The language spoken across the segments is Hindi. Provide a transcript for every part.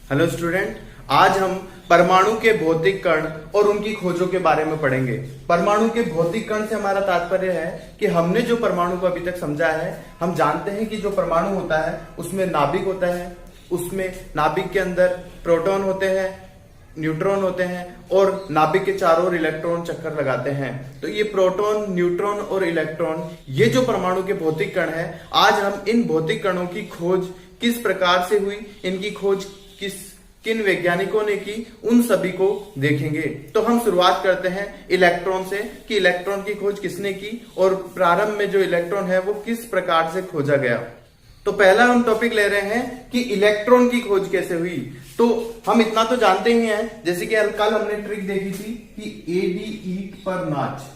हेलो स्टूडेंट, आज हम परमाणु के भौतिक कण और उनकी खोजों के बारे में पढ़ेंगे। परमाणु के भौतिक कण से हमारा तात्पर्य है कि हमने जो परमाणु को अभी तक समझा है, हम जानते हैं कि जो परमाणु होता है उसमें नाभिक होता है, उसमें नाभिक के अंदर प्रोटॉन होते हैं, न्यूट्रॉन होते हैं और नाभिक के चारों ओर इलेक्ट्रॉन चक्कर लगाते हैं। तो ये प्रोटॉन, न्यूट्रॉन और इलेक्ट्रॉन, ये जो परमाणु के भौतिक कण है, आज हम इन भौतिक कणों की खोज किस प्रकार से हुई, इनकी खोज किन वैज्ञानिकों ने की, उन सभी को देखेंगे। तो हम शुरुआत करते हैं इलेक्ट्रॉन से कि इलेक्ट्रॉन की खोज किसने की और प्रारंभ में जो इलेक्ट्रॉन है वो किस प्रकार से खोजा गया। तो पहला हम टॉपिक ले रहे हैं कि इलेक्ट्रॉन की खोज कैसे हुई। तो हम इतना तो जानते ही हैं, जैसे कि कल हमने ट्रिक देखी थी कि एडी ईट पर नाच,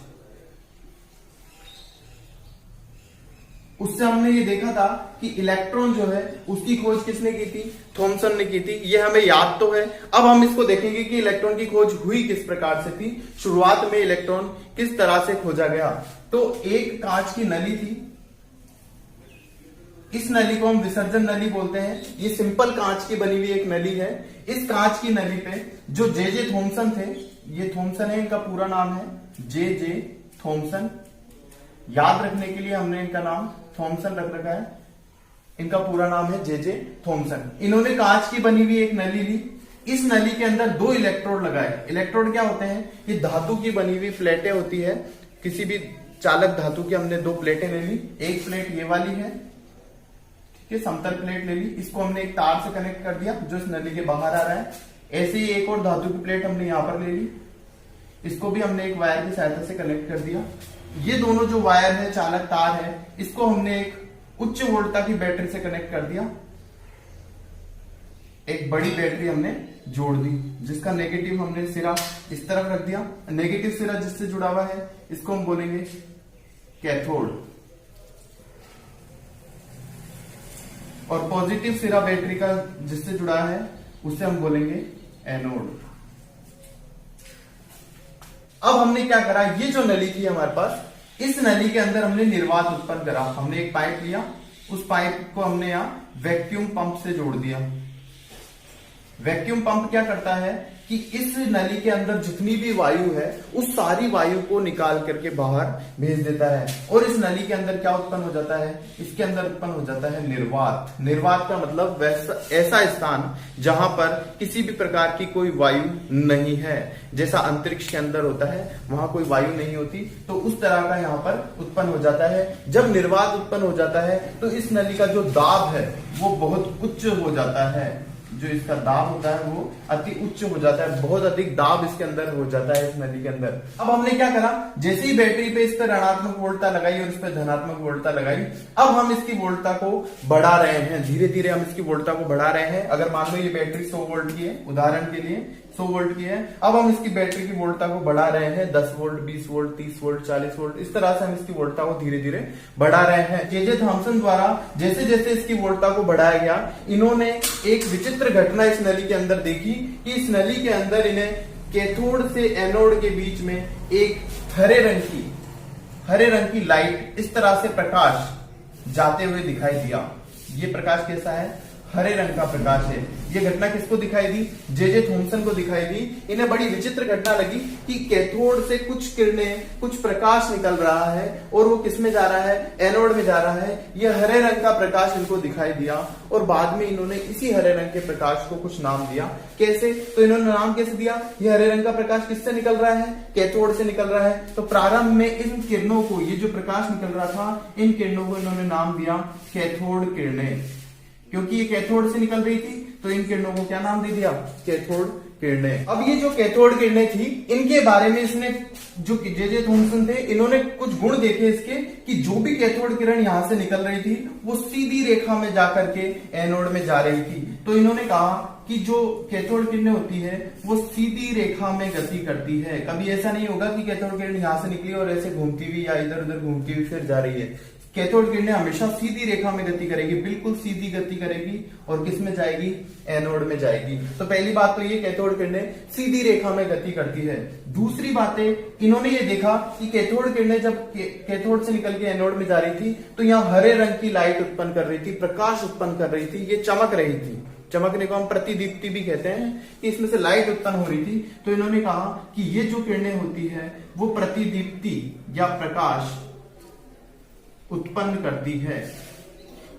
उससे हमने ये देखा था कि इलेक्ट्रॉन जो है उसकी खोज किसने की थी, थॉमसन ने की थी। ये हमें याद तो है। अब हम इसको देखेंगे कि इलेक्ट्रॉन की खोज हुई किस प्रकार से थी, शुरुआत में इलेक्ट्रॉन किस तरह से खोजा गया। तो एक कांच की नली थी, इस नली को हम विसर्जन नली बोलते हैं। ये सिंपल कांच की बनी हुई एक नली है। इस कांच की नली पे जो जे थॉमसन थे, ये थॉमसन है, इनका पूरा नाम है जे थॉमसन। याद रखने के लिए हमने इनका नाम थॉमसन रख रखा है। इनका पूरा नाम है जे थॉमसन। इन्होंने कांच की बनी हुई एक नली ली, इस नली के अंदर दो इलेक्ट्रोड लगाए। इलेक्ट्रोड क्या होते हैं? ये धातु की बनी हुई प्लेटें होती है। किसी भी चालक धातु की हमने दो प्लेटें ले ली। एक प्लेट ये वाली है, ठीक है, समतल प्लेट ले ली। इसको हमने एक तार से कनेक्ट कर दिया जो इस नली के बाहर आ रहा है। ऐसे ही एक और धातु की प्लेट हमने यहां पर ले ली, इसको भी हमने एक वायर की सहायता से कनेक्ट कर दिया। ये दोनों जो वायर है, चालक तार है, इसको हमने एक उच्च वोल्टता की बैटरी से कनेक्ट कर दिया। एक बड़ी बैटरी हमने जोड़ दी, जिसका नेगेटिव हमने सिरा इस तरफ रख दिया। नेगेटिव सिरा जिससे जुड़ा हुआ है इसको हम बोलेंगे कैथोड, और पॉजिटिव सिरा बैटरी का जिससे जुड़ा है उसे हम बोलेंगे एनोड। अब हमने क्या करा, ये जो नली थी हमारे पास, इस नली के अंदर हमने निर्वात उत्पन्न करा। हमने एक पाइप लिया, उस पाइप को हमने यहां वैक्यूम पंप से जोड़ दिया। वैक्यूम पंप क्या करता है कि इस नली के अंदर जितनी भी वायु है उस सारी वायु को निकाल करके बाहर भेज देता है। और इस नली के अंदर क्या उत्पन्न हो जाता है? इसके अंदर उत्पन्न हो जाता है निर्वात। निर्वात का मतलब ऐसा स्थान जहां पर किसी भी प्रकार की कोई वायु नहीं है। जैसा अंतरिक्ष के अंदर होता है वहां कोई वायु नहीं होती, तो उस तरह का यहाँ पर उत्पन्न हो जाता है। जब निर्वात उत्पन्न हो जाता है तो इस नली का जो दाब है वो बहुत उच्च हो जाता है। जो इसका दाब होता है वो अति उच्च हो जाता है, बहुत अधिक दाब इसके अंदर हो जाता है इस नली के अंदर। अब हमने क्या करा, जैसे ही बैटरी पे इस पर ऋणात्मक वोल्टता लगाई और इस पर धनात्मक वोल्टता लगाई, अब हम इसकी वोल्टता को बढ़ा रहे हैं। धीरे धीरे हम इसकी वोल्टता को बढ़ा रहे हैं। अगर मान लो ये बैटरी 100 वोल्ट की है, उदाहरण के लिए 100 वोल्ट की है, अब हम इसकी बैटरी की वोल्टता को बढ़ा रहे हैं 10 वोल्ट, 20 वोल्ट, 30 वोल्ट, 40 वोल्ट। इस तरह से हम इसकी वोल्टता को धीरे धीरे बढ़ा रहे हैं। जे थॉमसन द्वारा जैसे जैसे इसकी वोल्टता को बढ़ाया गया, इन्होंने एक विचित्र घटना इस नली के अंदर देखी कि इस नली के अंदर इन्हें कैथोड से एनोड के बीच में एक हरे रंग की लाइट, इस तरह से प्रकाश जाते हुए दिखाई दिया। ये प्रकाश कैसा है? हरे रंग का प्रकाश है। ये घटना किसको दिखाई दी? जे थॉमसन को दिखाई दी। इन्हें बड़ी विचित्र घटना लगी कि कैथोड से कुछ किरणें, कुछ प्रकाश निकल रहा है और वो किस में जा रहा है? एनोड में जा रहा है। ये हरे रंग का प्रकाश इनको दिखाई दिया और बाद में इन्होंने इसी हरे रंग के प्रकाश को कुछ नाम दिया। कैसे? तो इन्होंने नाम कैसे दिया? ये हरे रंग का प्रकाश किससे निकल रहा है? कैथोड से निकल रहा है। तो प्रारंभ में इन किरणों को, ये जो प्रकाश निकल रहा था, इन किरणों को इन्होंने नाम दिया कैथोड किरणें। क्योंकि ये कैथोड से निकल रही थी तो इन किरणों को क्या नाम दे दिया? कैथोड किरणें। अब ये जो कैथोड किरणें थी, इनके बारे में इसने, जो जे थॉमसन थे, इन्होंने कुछ गुण देखे इसके कि जो भी कैथोड किरण यहां से निकल रही थी वो सीधी रेखा में जाकर के एनोड में जा रही थी। तो इन्होंने कहा कि जो कैथोड किरणें होती है वो सीधी रेखा में गति करती है। कभी ऐसा नहीं होगा कि कैथोड किरण यहां से निकली और ऐसे घूमती हुई या इधर उधर घूमती हुई फिर जा रही है। कैथोड किरणें हमेशा सीधी रेखा में गति करेगी, बिल्कुल सीधी गति करेगी और किस में जाएगी? एनोड में जाएगी। तो पहली बात तो ये कैथोड किरणें सीधी रेखा में गति करती है। दूसरी बातें, इन्होंने ये देखा कि कैथोड किरणें जब कैथोड से निकल के एनोड में जा रही थी तो यहाँ हरे रंग की लाइट उत्पन्न कर रही थी, प्रकाश उत्पन्न कर रही थी, ये चमक रही थी। चमकने को हम प्रतिदीप्ति भी कहते हैं, कि इसमें से लाइट उत्पन्न हो रही थी। तो इन्होंने कहा कि ये जो किरणें होती है वो प्रतिदीप्ति या प्रकाश उत्पन्न करती है।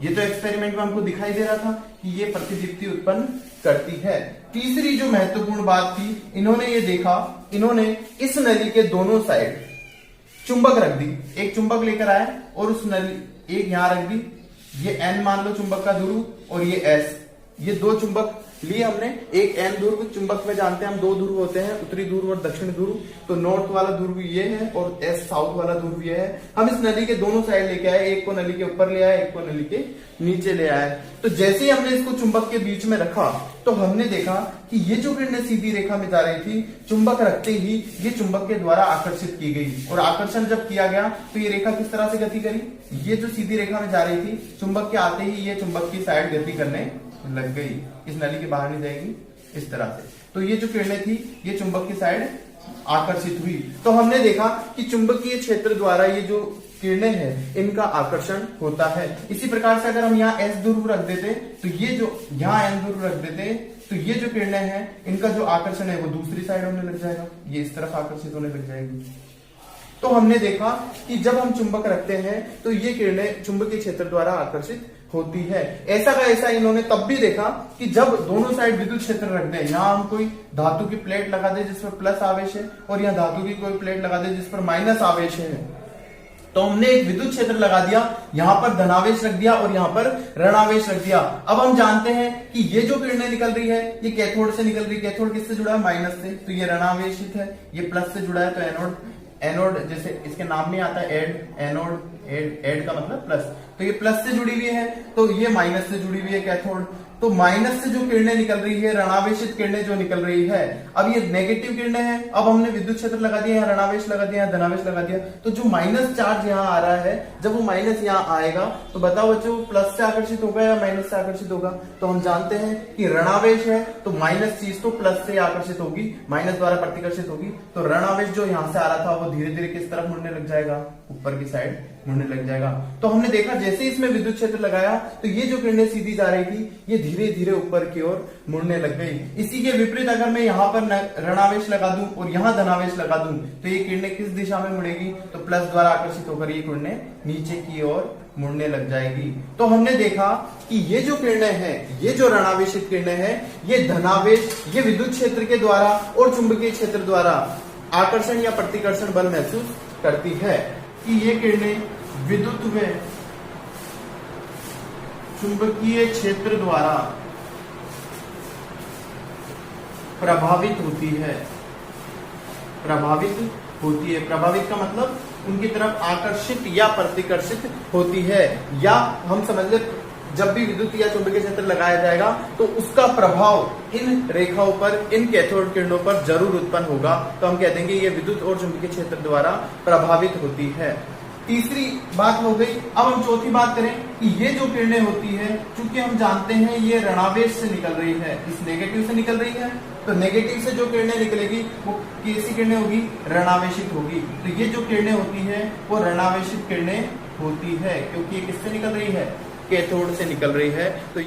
ये तो एक्सपेरिमेंट में हमको दिखाई दे रहा था कि ये प्रतिदीप्ति उत्पन्न करती है। तीसरी जो महत्वपूर्ण बात थी, इन्होंने ये देखा, इन्होंने इस नली के दोनों साइड चुंबक रख दी। एक चुंबक लेकर आए और उस नली एक यहां रख दी, ये N मान लो चुंबक का ध्रुव और ये S, ये दो चुंबक लिए हमने। एक N ध्रुव, चुंबक में जानते हैं हम दो ध्रुव होते हैं, उत्तरी ध्रुव और दक्षिण ध्रुव। तो नॉर्थ वाला ध्रुव ये है और S साउथ वाला ध्रुव ये है। हम इस नली के दोनों साइड लेके आए, एक को नली के ऊपर ले आए, एक को नली के नीचे ले आए। तो जैसे ही हमने इसको चुंबक के बीच में रखा तो हमने देखा कि ये जो किरणें सीधी रेखा में जा रही थी, चुंबक रखते ही ये चुंबक के द्वारा आकर्षित की गई। और आकर्षण जब किया गया तो ये रेखा किस तरह से गति करी, ये जो सीधी रेखा में जा रही थी, चुंबक के आते ही ये चुंबक की साइड गति करने लग गई, इस नली के बाहर नहीं जाएगी, इस तरह से। तो ये जो किरणें थी ये चुंबक की साइड आकर्षित हुई। तो हमने देखा कि चुंबकीय क्षेत्र द्वारा ये जो किरणें हैं इनका आकर्षण होता है। इसी प्रकार से अगर हम यहाँ S ध्रुव रख देते तो ये जो यहाँ N ध्रुव रख देते तो ये जो किरणें हैं इनका जो आकर्षण है वो दूसरी साइड होने लग जाएगा, ये इस तरफ आकर्षित होने लग जाएगी। तो हमने देखा कि जब हम चुंबक रखते हैं तो ये किरणें चुंबकीय क्षेत्र द्वारा आकर्षित होती है। ऐसा का ऐसा इन्होंने तब भी देखा कि जब दोनों साइड विद्युत क्षेत्र रख दें, यहाँ हम कोई धातु की प्लेट लगा दे जिस पर प्लस आवेश है और यहाँ धातु की कोई प्लेट लगा दे जिस पर माइनस आवेश है, तो हमने एक विद्युत क्षेत्र लगा दिया, यहाँ पर धनावेश रख दिया और यहाँ पर ऋणावेश रख दिया। अब हम जानते हैं कि ये जो किरणें निकल रही है ये कैथोड से निकल रही है। कैथोड किससे जुड़ा है, माइनस से, तो ये ऋणावेशित है। ये प्लस से जुड़ा है तो एनोड, एनोड जैसे इसके नाम में आता है एड, एनोड, एड का मतलब प्लस, तो ये प्लस से जुड़ी हुई है, तो ये माइनस से जुड़ी हुई है कैथोड। तो माइनस से जो किरणें निकल रही है, ऋणावेशित किरणें जो निकल रही है, अब ये नेगेटिव किरणें हैं। अब हमने विद्युत क्षेत्र लगा दिया, यहाँ ऋणावेश लगा दिया, यहाँ धनावेश लगा दिया, तो जो माइनस चार्ज यहाँ आ रहा है, जब वो माइनस यहाँ आएगा तो बताओ बच्चों प्लस से आकर्षित होगा या माइनस से आकर्षित होगा। तो हम जानते हैं कि ऋणावेश है तो माइनस चीज तो प्लस से आकर्षित होगी, माइनस द्वारा प्रतिकर्षित होगी। तो ऋणावेश जो यहाँ से आ रहा था वो धीरे धीरे किस तरफ मुड़ने लग जाएगा, ऊपर की साइड मुड़ने लग जाएगा। तो हमने देखा जैसे इसमें विद्युत क्षेत्र लगाया तो ये जो किरणें सीधी जा रही थी ये धीरे धीरे ऊपर की ओर मुड़ने लग गई। इसी के विपरीत अगर मैं यहाँ पर ऋणावेश लगा दूं और यहाँ धनावेश लगा दूं तो ये किरणें किस दिशा में मुड़ेगी, तो प्लस द्वारा आकर्षित होकर ये किरणें नीचे की ओर मुड़ने लग जाएगी। तो हमने देखा कि ये जो किरणें हैं, ये जो ऋणावेशित किरणें हैं, ये धनावेश ये विद्युत क्षेत्र के द्वारा और चुंबकीय क्षेत्र द्वारा आकर्षण या प्रतिकर्षण बल महसूस करती है। कि ये किरणें विद्युत व चुंबकीय क्षेत्र द्वारा प्रभावित होती है। प्रभावित होती है, प्रभावित का मतलब उनकी तरफ आकर्षित या प्रतिकर्षित होती है। या हम समझ ले जब भी विद्युत या चुंबकीय क्षेत्र लगाया जाएगा तो उसका प्रभाव इन रेखाओं पर, इन कैथोड किरणों पर जरूर उत्पन्न होगा। तो हम कह देंगे ये विद्युत और चुंबकीय क्षेत्र द्वारा प्रभावित होती है। तीसरी बात हो गई। अब हम चौथी बात करें कि ये जो किरणें होती है, चूंकि हम जानते हैं ये ऋणावेश से निकल रही है, इस नेगेटिव से निकल रही है, तो नेगेटिव से जो किरणें निकलेगी वो कैसी किरणें होगी, ऋणावेशित होगी। तो ये जो किरणें होती है वो ऋणावेशित किरणें होती है, क्योंकि ये किससे निकल रही है, कैथोड से निकल रही है। तो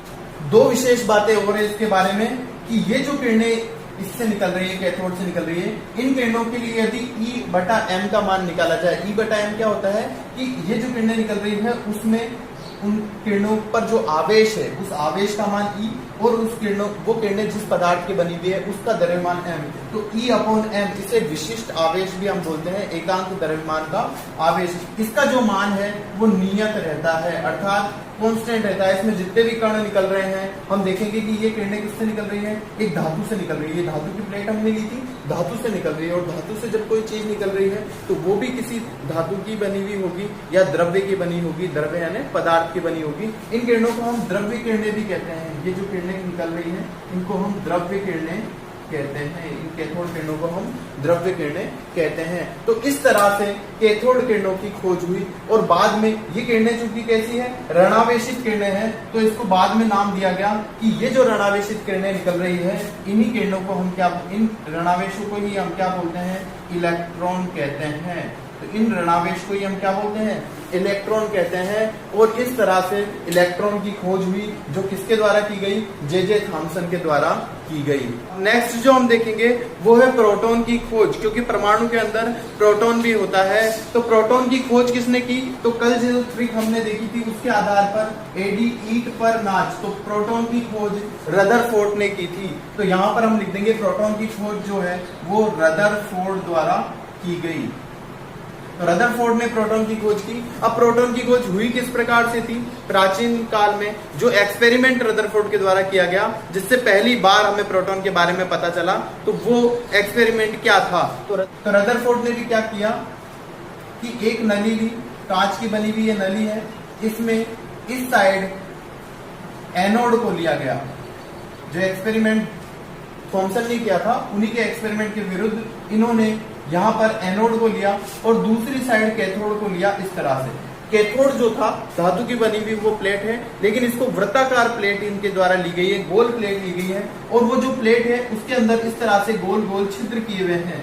दो विशेष बातें हो रही है इसके बारे में कि ये जो किरणें इससे निकल रही है, कैथोड से निकल रही है, इन किरणों के लिए यदि E/m का मान निकाला जाए, E/m क्या होता है कि ये जो किरणें निकल रही है उसमें उन किरणों पर जो आवेश है उस आवेश का मान E और उस किरणों, वो किरणें जिस पदार्थ की बनी हुई है उसका द्रव्यमान m, तो E/m, इसे विशिष्ट आवेश भी हम बोलते हैं, एकांक द्रव्यमान का आवेश। इसका जो मान है वो नियत रहता है, अर्थात कांस्टेंट रहता है। इसमें जितने भी कण निकल रहे हैं हम देखेंगे कि ये किरणें किससे निकल रही है, एक धातु से निकल रही है। धातु की प्लेट हमने ली थी, धातु से निकल रही है, और धातु से जब कोई चीज निकल रही है तो वो भी किसी धातु की बनी हुई होगी या द्रव्य की बनी होगी, द्रव्य यानी पदार्थ की बनी होगी। इन किरणों को हम द्रव्य किरणें भी कहते हैं। ये जो किरणें निकल रही है इनको हम द्रव्य किरणें कहते हैं, इन कैथोड किरणों को हम द्रव्य किरणें कहते हैं। तो इस तरह से कैथोड किरणों की खोज हुई, और बाद में ये किरणें चूंकि कैसी है, ऋणावेशित किरणें हैं, तो इसको बाद में नाम दिया गया कि ये जो ऋणावेशित किरणें निकल रही है इन्हीं किरणों को हम क्या, इन ऋणावेशों को ही हम क्या बोलते हैं, इलेक्ट्रॉन कहते हैं। तो इन ऋणावेश को ही हम क्या बोलते हैं, इलेक्ट्रॉन कहते हैं। और इस तरह से इलेक्ट्रॉन की खोज हुई, जो किसके द्वारा की गई, जे थॉमसन के द्वारा की गई। नेक्स्ट जो हम देखेंगे वो है प्रोटॉन की खोज, क्योंकि परमाणु के अंदर प्रोटॉन भी होता है। तो प्रोटॉन की खोज किसने की, तो कल जो ट्रिक हमने देखी थी उसके आधार पर एडी ईट पर नाच, तो प्रोटॉन की खोज रदरफोर्ड ने की थी। तो यहां पर हम लिख देंगे प्रोटॉन की खोज जो है वो रदरफोर्ड द्वारा की गई। तो रदरफोर्ड ने प्रोटॉन की खोज की। अब प्रोटॉन की खोज हुई किस प्रकार से थी, प्राचीन काल में जो एक्सपेरिमेंट रदरफोर्ड के द्वारा किया गया, जिससे पहली बार हमें प्रोटॉन के बारे में पता चला, तो वो एक्सपेरिमेंट क्या था। तो रदरफोर्ड ने भी क्या किया कि एक नली ली, कांच की बनी हुई ये नली है, इसमें इस साइड एनोड को लिया गया। जो एक्सपेरिमेंट थॉमसन ने किया था उन्हीं के एक्सपेरिमेंट के विरुद्ध इन्होंने यहां पर एनोड को लिया और दूसरी साइड कैथोड को लिया। इस तरह से कैथोड जो था धातु की बनी हुई वो प्लेट है, लेकिन इसको वृत्ताकार प्लेट इनके द्वारा ली गई है, गोल प्लेट ली गई है। और वो जो प्लेट है उसके अंदर इस तरह से गोल गोल छिद्र किए हुए हैं।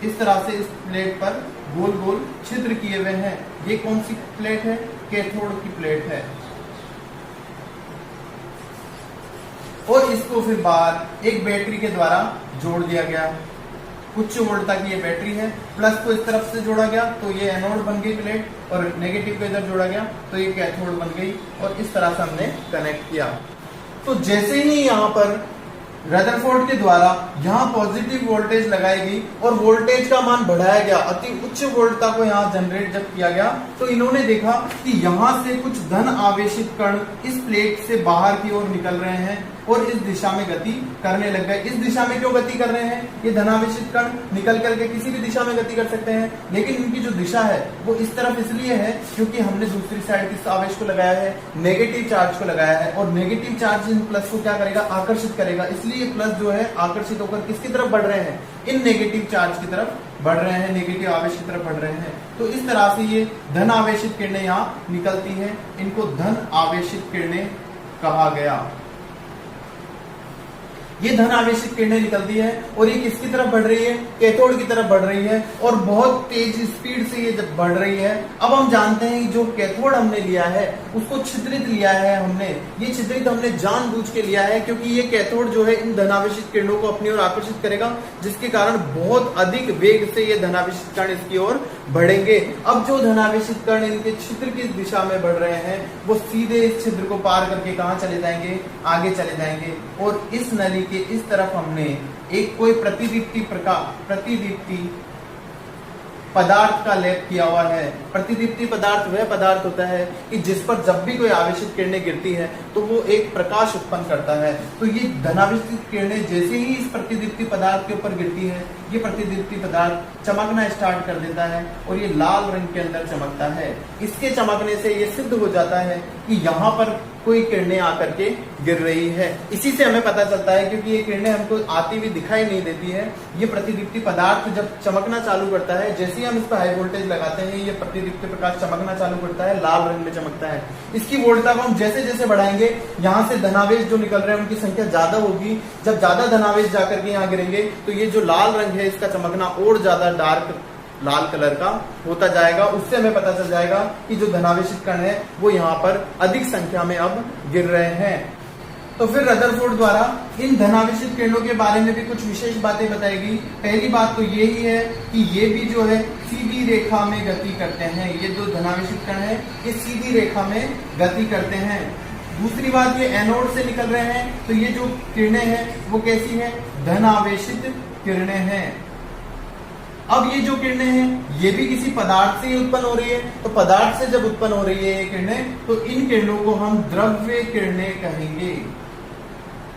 इस तरह से इस प्लेट पर गोल गोल छिद्र किए हुए हैं। ये कौन सी प्लेट है, कैथोड की प्लेट है। और इसको फिर बाहर एक बैटरी के द्वारा जोड़ दिया गया। उच्च वोल्टता की ये बैटरी है, प्लस को इस तरफ से जोड़ा गया तो ये एनोड बन गई प्लेट, और नेगेटिव को इधर जोड़ा गया तो ये कैथोड बन गई। और इस तरह से हमने कनेक्ट किया। तो जैसे ही यहाँ पर रदरफोर्ड के द्वारा यहाँ पॉजिटिव वोल्टेज लगाई गई और वोल्टेज का मान बढ़ाया गया, अति उच्च वोल्टता को यहाँ जनरेट जब किया गया, तो इन्होंने देखा कि यहाँ से कुछ धन आवेशित कण इस प्लेट से बाहर की ओर निकल रहे हैं और इस दिशा में गति करने लग गए। इस दिशा में क्यों गति कर रहे हैं, ये धनावेशित कण निकल करके किसी भी दिशा में गति कर सकते हैं, लेकिन इनकी जो दिशा है वो इस तरफ इसलिए है क्योंकि हमने दूसरी साइड किस आवेश को लगाया है, नेगेटिव चार्ज को लगाया है। और नेगेटिव चार्ज इन प्लस को क्या करेगा, आकर्षित करेगा। इसलिए प्लस जो है आकर्षित होकर किसकी तरफ बढ़ रहे हैं, इन नेगेटिव चार्ज की तरफ बढ़ रहे हैं, नेगेटिव आवेश की तरफ बढ़ रहे हैं। तो इस तरह से ये धन आवेशित किरणें यहाँ निकलती हैं, इनको धन आवेशित किरणें कहा गया। ये धन आवेशित किरणें निकलती है और ये किसकी तरफ बढ़ रही है, कैथोड की तरफ बढ़ रही है, और बहुत तेज स्पीड से ये जब बढ़ रही है। अब हम जानते हैं जो कैथोड हमने लिया है उसको छिद्रित लिया है हमने, ये छिद्रित हमने जानबूझ के लिया है क्योंकि ये कैथोड जो है इन धनावेशित किरणों को अपनी ओर आकर्षित करेगा, जिसके कारण बहुत अधिक वेग से ये धनावेशित कण इसकी ओर बढ़ेंगे। अब जो धनावेशित कण इनके छिद्र की दिशा में बढ़ रहे हैं वो सीधे इस छिद्र को पार करके कहां चले जाएंगे, आगे चले जाएंगे। और इस नली के इस तरफ हमने एक कोई प्रतिदीप्ति पदार्थ का लेप किया हुआ है। प्रतिदीप्ति पदार्थ वह पदार्थ होता है कि जिस पर जब भी कोई आवेशित किरणें गिरती है तो वो एक प्रकाश उत्पन्न करता है। तो ये धनावेशित किरणें जैसे ही इस प्रतिदीप्ति पदार्थ के ऊपर गिरती है, ये प्रतिदीप्ति पदार्थ चमकना स्टार्ट कर देता है और ये लाल रंग के अंदर चमकता है। इसके चमकने से ये सिद्ध हो जाता है कि यहाँ पर कोई किरणें आकर के गिर रही है। इसी से हमें पता चलता है, क्योंकि ये किरणें हमको आती हुई दिखाई नहीं देती है। ये प्रतिदीप्ति पदार्थ जब चमकना चालू करता है, जैसे ही हम इस पर हाई वोल्टेज लगाते हैं, ये प्रतिदीप्ति प्रकाश चमकना चालू करता है, लाल रंग में चमकता है। इसकी वोल्टता को हम जैसे जैसे बढ़ाएंगे, यहाँ से धनावेश जो निकल रहे हैं उनकी संख्या ज्यादा होगी। जब ज्यादा धनावेश जाकर के यहाँ गिरेंगे तो ये जो लाल रंग है इसका चमकना और ज्यादा डार्क लाल कलर का होता जाएगा। उससे हमें पता चल जाएगा कि जो धनावेशित कण है वो यहाँ पर अधिक संख्या में अब गिर रहे हैं। तो फिर रदरफोर्ड द्वारा इन धनावेशित किरणों के बारे में भी कुछ विशेष बातें बताएगी। पहली बात तो यही है कि ये भी जो है सीधी रेखा में गति करते हैं। ये जो धनावेशित कण है ये सीधी रेखा में गति करते हैं। दूसरी बात, ये एनोड से निकल रहे हैं, तो ये जो किरणें हैं वो कैसी है, धनावेशित किरणें हैं। अब ये जो किरणें हैं ये भी किसी पदार्थ से ही उत्पन्न हो रही है। तो पदार्थ से जब उत्पन्न हो रही है ये किरणें, तो इन किरणों को हम द्रव्य किरणें कहेंगे।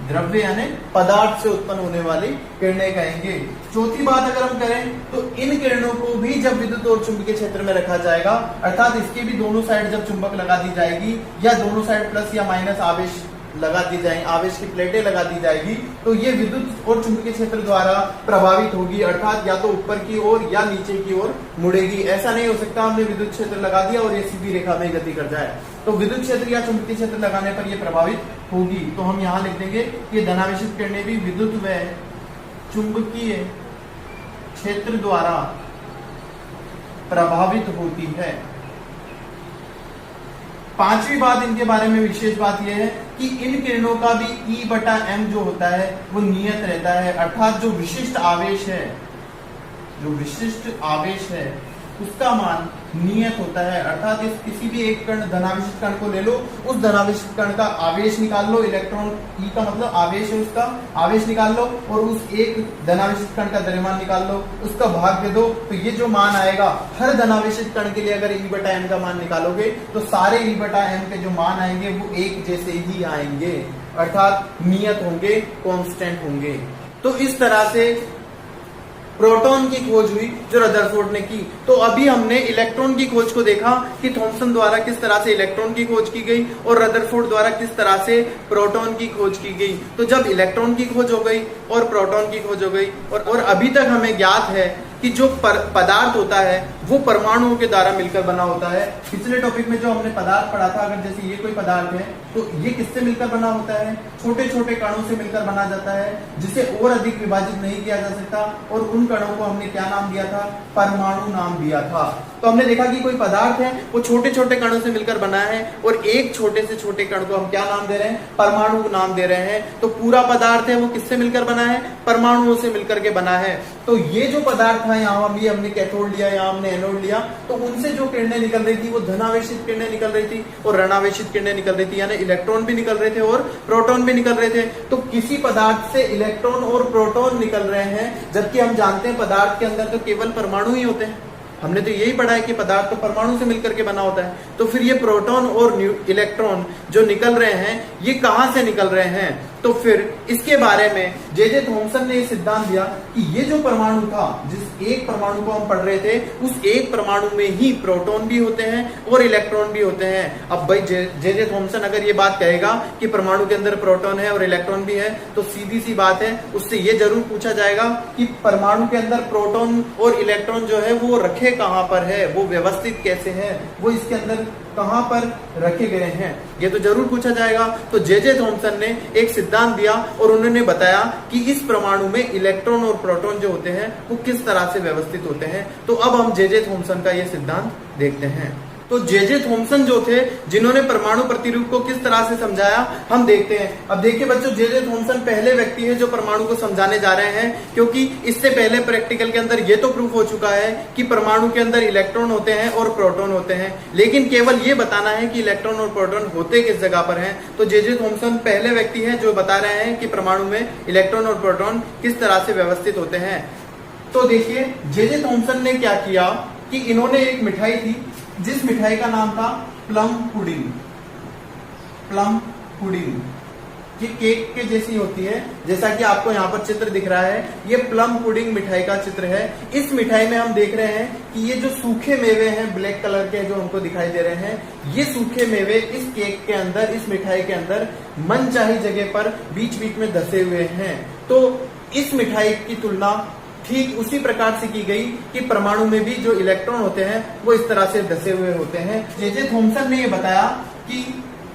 द्रव्य यानी पदार्थ से उत्पन्न होने वाली किरणें कहेंगे। चौथी बात अगर हम करें तो इन किरणों को भी जब विद्युत और चुंबकीय क्षेत्र में रखा जाएगा, अर्थात इसके भी दोनों साइड जब चुंबक लगा दी जाएगी या दोनों साइड प्लस या माइनस आवेश लगा दी जाएगी, आवेश की प्लेटें लगा दी जाएगी, तो ये विद्युत और चुंबकीय क्षेत्र द्वारा प्रभावित होगी, अर्थात या तो ऊपर की ओर या नीचे की ओर मुड़ेगी। ऐसा नहीं हो सकता हमने विद्युत क्षेत्र लगा दिया और ये सीधी रेखा में गति कर जाए। तो विद्युत क्षेत्र या चुंबकीय क्षेत्र लगाने पर ये प्रभावित होगी। तो हम यहाँ लिख देंगे कि धनावेशित किरणें भी विद्युत व चुंबकीय क्षेत्र द्वारा प्रभावित होती है। पांचवी बात इनके बारे में विशेष बात यह है कि इन किरणों का भी E/m जो होता है वो नियत रहता है, अर्थात जो विशिष्ट आवेश है उसका मान नियत होता है। अर्थात इस किसी भी एक कण धनावेशित कण को ले लो, उस धनावेशित कण का आवेश निकाल लो, इलेक्ट्रॉन E का मतलब आवेश है, उसका आवेश निकाल लो और उस एक धनावेशित कण का द्रव्यमान निकाल लो, उसका भाग दे दो, तो ये जो मान आएगा हर धनावेशित कण के लिए अगर E/m का मान निकालोगे तो सारे E/m के जो मान आएंगे वो एक जैसे ही आएंगे, अर्थात नियत होंगे, कांस्टेंट होंगे। तो इस तरह से प्रोटॉन की खोज हुई जो रदरफोर्ड ने की। तो अभी हमने इलेक्ट्रॉन की खोज को देखा कि थॉमसन द्वारा किस तरह से इलेक्ट्रॉन की खोज की गई और रदरफोर्ड द्वारा किस तरह से प्रोटॉन की खोज की गई। तो जब इलेक्ट्रॉन की खोज हो गई और प्रोटॉन की खोज हो गई और अभी तक हमें ज्ञात है कि जो पदार्थ होता है वो परमाणुओं के द्वारा मिलकर बना होता है। पिछले टॉपिक में जो हमने पदार्थ पढ़ा था, अगर जैसे ये कोई पदार्थ है तो ये किससे मिलकर बना होता है, छोटे छोटे कणों से मिलकर बना जाता है जिसे और अधिक विभाजित नहीं किया जा सकता, और उन कणों को हमने क्या नाम दिया था, परमाणु नाम दिया था। तो हमने देखा कि कोई पदार्थ है वो छोटे छोटे कणों से मिलकर बना है और एक छोटे से छोटे कण को हम क्या नाम दे रहे हैं, परमाणु नाम दे रहे हैं। तो पूरा पदार्थ है वो किससे मिलकर बना है, परमाणुओं से मिलकर के बना है। तो ये जो पदार्थ था, यहाँ भी हमने कैथोड लिया, यहाँ हमने एनोड लिया, तो उनसे जो किरणें निकल रही थी वो धनावेशित किरणें निकल रही थी और ऋणावेशित किरणें निकल रही थी, यानी इलेक्ट्रॉन भी निकल रहे थे और प्रोटॉन भी निकल रहे थे। तो किसी पदार्थ से इलेक्ट्रॉन और प्रोटॉन निकल रहे हैं, जबकि हम जानते हैं पदार्थ के अंदर तो केवल परमाणु ही होते हैं। हमने तो यही पढ़ा है कि पदार्थ तो परमाणु से मिलकर के बना होता है। तो फिर ये प्रोटॉन और इलेक्ट्रॉन जो निकल रहे हैं ये कहां से निकल रहे हैं, तो फिर इसके बारे में जे थॉमसन ने ये सिद्धांत दिया कि ये जो परमाणु था, जिस एक परमाणु को हम पढ़ रहे थे, उस एक परमाणु में ही प्रोटॉन भी होते हैं और इलेक्ट्रॉन भी होते हैं। अब भाई जे थॉमसन अगर ये बात कहेगा कि परमाणु के अंदर प्रोटॉन है और इलेक्ट्रॉन भी है, तो सीधी सी बात है उससे ये जरूर पूछा जाएगा कि परमाणु के अंदर प्रोटॉन और इलेक्ट्रॉन जो है वो रखे कहां पर है, वो व्यवस्थित कैसे है, वो इसके अंदर कहां पर रखे गए हैं, ये तो जरूर पूछा जाएगा। तो जे थॉमसन ने एक सिद्धांत दिया और उन्होंने बताया कि इस परमाणु में इलेक्ट्रॉन और प्रोटॉन जो होते हैं वो किस तरह से व्यवस्थित होते हैं। तो अब हम जे थॉमसन का ये सिद्धांत देखते हैं। तो जे थॉमसन जो थे, जिन्होंने परमाणु प्रतिरूप को किस तरह से समझाया, हम देखते हैं। अब देखिए बच्चों, जे थॉमसन पहले व्यक्ति है जो परमाणु को समझाने जा रहे हैं, क्योंकि इससे पहले प्रैक्टिकल के अंदर ये तो प्रूफ हो चुका है कि परमाणु के अंदर इलेक्ट्रॉन होते हैं और प्रोटॉन होते हैं, लेकिन केवल ये बताना है कि इलेक्ट्रॉन और प्रोटॉन होते किस जगह पर हैं। तो जे थॉमसन पहले व्यक्ति है जो बता रहे हैं कि परमाणु में इलेक्ट्रॉन और प्रोटॉन किस तरह से व्यवस्थित होते हैं। तो देखिए जे थॉमसन ने क्या किया कि इन्होंने एक मिठाई थी जिस मिठाई का नाम था प्लम पुडिंग। प्लम पुडिंग ये केक के जैसी होती है, जैसा कि आपको यहाँ पर चित्र दिख रहा है, ये प्लम पुडिंग मिठाई का चित्र है। इस मिठाई में हम देख रहे हैं कि ये जो सूखे मेवे हैं ब्लैक कलर के जो हमको दिखाई दे रहे हैं, ये सूखे मेवे इस केक के अंदर, इस मिठाई के अंदर मनचाही जगह पर बीच बीच में धसे हुए हैं। तो इस मिठाई की तुलना ठीक उसी प्रकार से की गई कि परमाणु में भी जो इलेक्ट्रॉन होते हैं वो इस तरह से धसे हुए होते हैं। जे थॉमसन ने ये बताया कि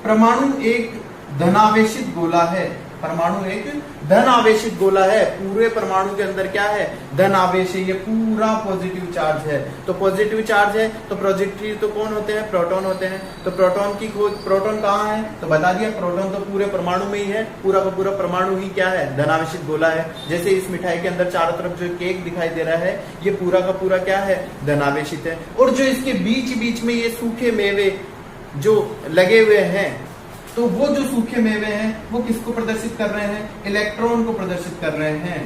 परमाणु एक धनावेशित गोला है, परमाणु एक धन आवेशित गोला है। पूरे परमाणु के अंदर क्या है, धन आवेश है, ये पूरा पॉजिटिव चार्ज है। तो पॉजिटिव चार्ज है तो पॉजिटिव तो कौन होते हैं, प्रोटॉन होते हैं। तो प्रोटॉन की खोज, प्रोटॉन कहाँ है, तो बता दिया, प्रोटॉन तो पूरे परमाणु में ही है। पूरा का पूरा परमाणु ही क्या है, धनावेशित गोला है। जैसे इस मिठाई के अंदर चारों तरफ जो केक दिखाई दे रहा है, ये पूरा का पूरा क्या है, धनावेशित है। और जो इसके बीच बीच में ये सूखे मेवे जो लगे हुए हैं, तो वो जो सूखे मेवे हैं वो किसको प्रदर्शित कर रहे हैं, इलेक्ट्रॉन को प्रदर्शित कर रहे हैं।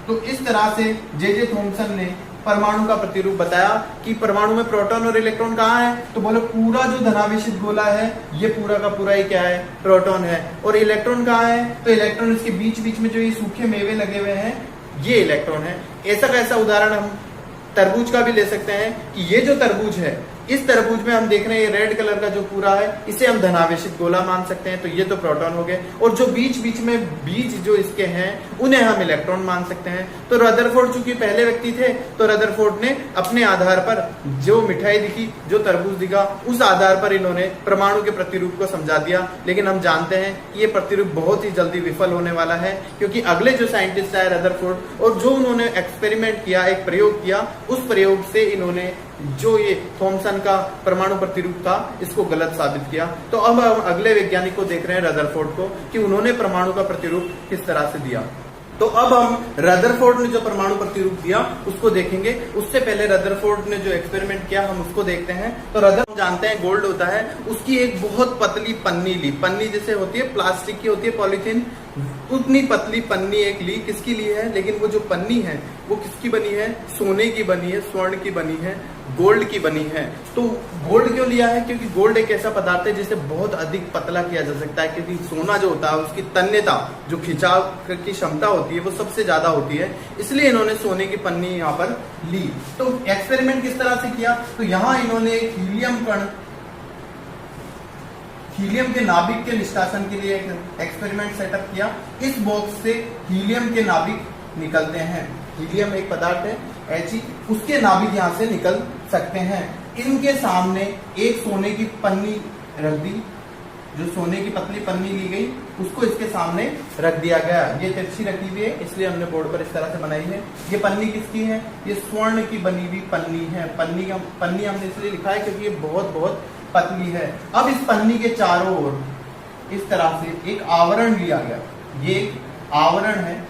तो इस तरह से जे थॉमसन ने परमाणु का प्रतिरूप बताया कि परमाणु में प्रोटॉन और इलेक्ट्रॉन कहाँ है, तो बोलो पूरा जो धनावेशित गोला है ये पूरा का पूरा ही क्या है, प्रोटॉन है। और इलेक्ट्रॉन कहाँ है, तो इलेक्ट्रॉन इसके बीच बीच में जो ये सूखे मेवे लगे हुए हैं ये इलेक्ट्रॉन है। ऐसा कैसा उदाहरण हम तरबूज का भी ले सकते हैं कि ये जो तरबूज है, इस तरबूज में हम देख रहे हैं ये रेड कलर का जो पूरा है, इसे हम धनावेशित गोला मान सकते हैं। तो ये तो प्रोटॉन हो गए, और जो बीच बीच में बीज जो इसके हैं उन्हें हम इलेक्ट्रॉन मान सकते हैं। तो रदरफोर्ड चूंकि पहले व्यक्ति थे, तो रदरफोर्ड ने अपने आधार पर जो मिठाई दिखी, जो तरबूज दिखा, उस आधार पर इन्होंने परमाणु के प्रतिरूप को समझा दिया। लेकिन हम जानते हैं कि ये प्रतिरूप बहुत ही जल्दी विफल होने वाला है, क्योंकि अगले जो साइंटिस्ट आए रदरफोर्ड, और जो उन्होंने एक्सपेरिमेंट किया, एक प्रयोग किया, उस प्रयोग से इन्होंने जो ये थॉमसन का परमाणु प्रतिरूप था इसको गलत साबित किया। तो अब हम अगले वैज्ञानिक को देख रहे हैं, रदरफोर्ड को, कि उन्होंने परमाणु का प्रतिरूप किस तरह से दिया। तो अब हम रदरफोर्ड ने जो परमाणु प्रतिरूप दिया उसको देखेंगे। उससे पहले रदरफोर्ड ने जो एक्सपेरिमेंट किया हम उसको देखते हैं। तो रदर जानते हैं गोल्ड होता है, उसकी एक बहुत पतली पन्नी ली, पन्नी जैसे होती है प्लास्टिक की होती है पॉलीथीन, उतनी पतली पन्नी एक ली। किसकी ली है, लेकिन वो जो पन्नी है वो किसकी बनी है, सोने की बनी है, स्वर्ण की बनी है, गोल्ड की बनी है। तो गोल्ड क्यों लिया है, क्योंकि गोल्ड एक ऐसा पदार्थ है जिसे बहुत अधिक पतला किया जा सकता है, क्योंकि सोना जो होता है उसकी तन्यता, जो खिंचाव की क्षमता होती है वो सबसे ज्यादा होती है, इसलिए इन्होंने सोने की पन्नी यहाँ पर ली। तो एक्सपेरिमेंट किस तरह से किया, तो यहाँ इन्होंने एक हीलियम कण, हीलियम के नाभिक के निष्कासन के लिए एक एक्सपेरिमेंट सेटअप किया। इस बॉक्स से हीलियम के नाभिक निकलते हैं, हीलियम एक पदार्थ है He, उसके नाभिक यहां से निकल सकते हैं। इनके सामने एक सोने की पन्नी रख दी, जो सोने की पतली पन्नी ली गई उसको इसके सामने रख दिया गया। ये तिरछी रखी हुई है इसलिए हमने बोर्ड पर इस तरह से बनाई है। ये पन्नी किसकी है, ये स्वर्ण की बनी हुई पन्नी है। पन्नी हमने इसलिए लिखा है क्योंकि ये बहुत बहुत पतली है। अब इस पन्नी के चारों ओर इस तरह से एक आवरण लिया गया, ये एक आवरण है,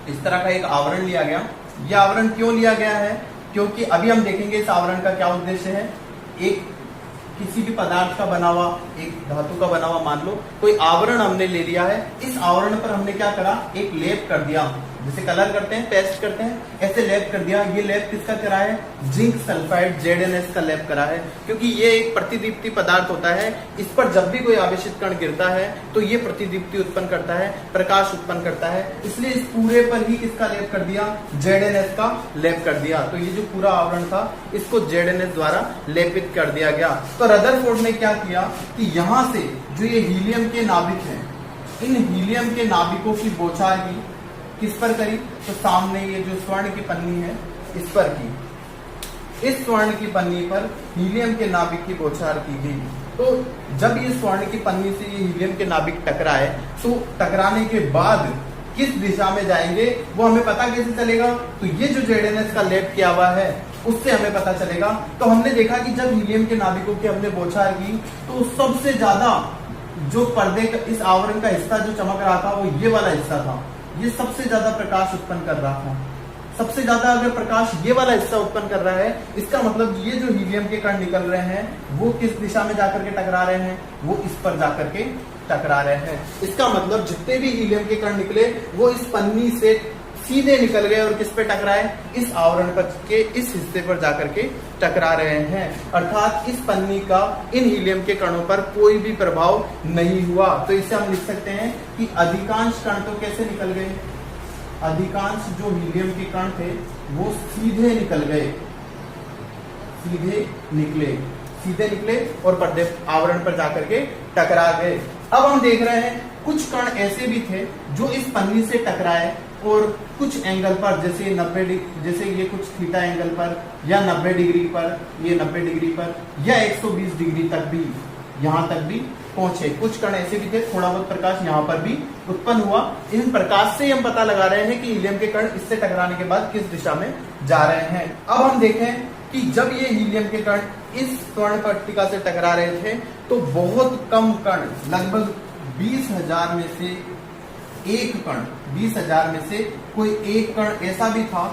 इस तरह का एक आवरण लिया गया। यह आवरण क्यों लिया गया है, क्योंकि अभी हम देखेंगे इस आवरण का क्या उद्देश्य है। एक किसी भी पदार्थ का बना हुआ, एक धातु का बना हुआ मान लो कोई आवरण हमने ले लिया है, इस आवरण पर हमने क्या करा, एक लेप कर दिया, जैसे कलर करते हैं, पेस्ट करते हैं, ऐसे लेप कर दिया। ये लेप किसका करा है, जिंक सल्फाइड ZnS का लेप करा है, क्योंकि ये एक प्रतिदीप्ति पदार्थ होता है। इस पर जब भी कोई आवेशित कण गिरता है तो ये प्रतिदीप्ति उत्पन्न करता है, प्रकाश उत्पन्न करता है, इसलिए इस पूरे पर ही किसका लेप कर दिया, ZnS का लेप कर दिया। तो ये जो पूरा आवरण था इसको ZnS द्वारा लेपित कर दिया गया। तो रदरफोर्ड ने क्या किया कि यहां से जो ये हीलियम के नाभिक हैं, इन हीलियम के नाभिकों की बौछार की, किस पर करी, तो सामने ये जो स्वर्ण की पन्नी है इस पर की। इस स्वर्ण की पन्नी पर हीलियम के नाभिक की बौछार की गई। तो जब ये स्वर्ण की पन्नी से ये हीलियम के नाभिक टकराए तो टकराने के बाद किस दिशा में जाएंगे वो हमें पता कैसे चलेगा, तो ये जो ZnS का लेप किया हुआ है उससे हमें पता चलेगा। तो हमने देखा कि जब हीलियम के नाभिकों की हमने बौछार की तो सबसे ज्यादा जो पर्दे का, इस आवरण का हिस्सा जो चमक रहा था वो ये वाला हिस्सा था, ये सबसे ज्यादा प्रकाश उत्पन्न कर रहा था। सबसे ज्यादा अगर प्रकाश ये वाला हिस्सा उत्पन्न कर रहा है, इसका मतलब ये जो हीलियम के कण निकल रहे हैं वो किस दिशा में जाकर के टकरा रहे हैं, वो इस पर जाकर के टकरा रहे हैं। इसका मतलब जितने भी हीलियम के कण निकले वो इस पन्नी से सीधे निकल गए और किस पे टकराए, इस आवरण पर के इस हिस्से पर जाकर के टकरा रहे हैं। अर्थात इस पन्नी का इन हीलियम के कणों पर कोई भी प्रभाव नहीं हुआ। तो इससे हम लिख सकते हैं कि अधिकांश कण तो कैसे निकल गए, अधिकांश जो हीलियम के कण थे वो सीधे निकल गए, सीधे निकले और पर्दे आवरण पर जाकर के टकरा गए। अब हम देख रहे हैं कुछ कण ऐसे भी थे जो इस पन्नी से टकराए और कुछ एंगल पर, जैसे 90 डिग्री, जैसे ये कुछ थीटा एंगल पर या 90 डिग्री पर, ये 90 डिग्री पर या 120 डिग्री तक भी, यहां तक भी पहुंचे। कुछ कण ऐसे भी थे, थोड़ा बहुत प्रकाश यहाँ पर भी उत्पन्न हुआ। इन प्रकाश से हम पता लगा रहे हैं कि हीलियम के कण इससे टकराने के बाद किस दिशा में जा रहे हैं। अब हम देखें कि जब ये हीलियम के कण इस स्वर्ण पट्टिका से टकरा रहे थे तो बहुत कम कण, लगभग 20,000 में से एक कण, 20,000 में से कोई एक कण ऐसा भी था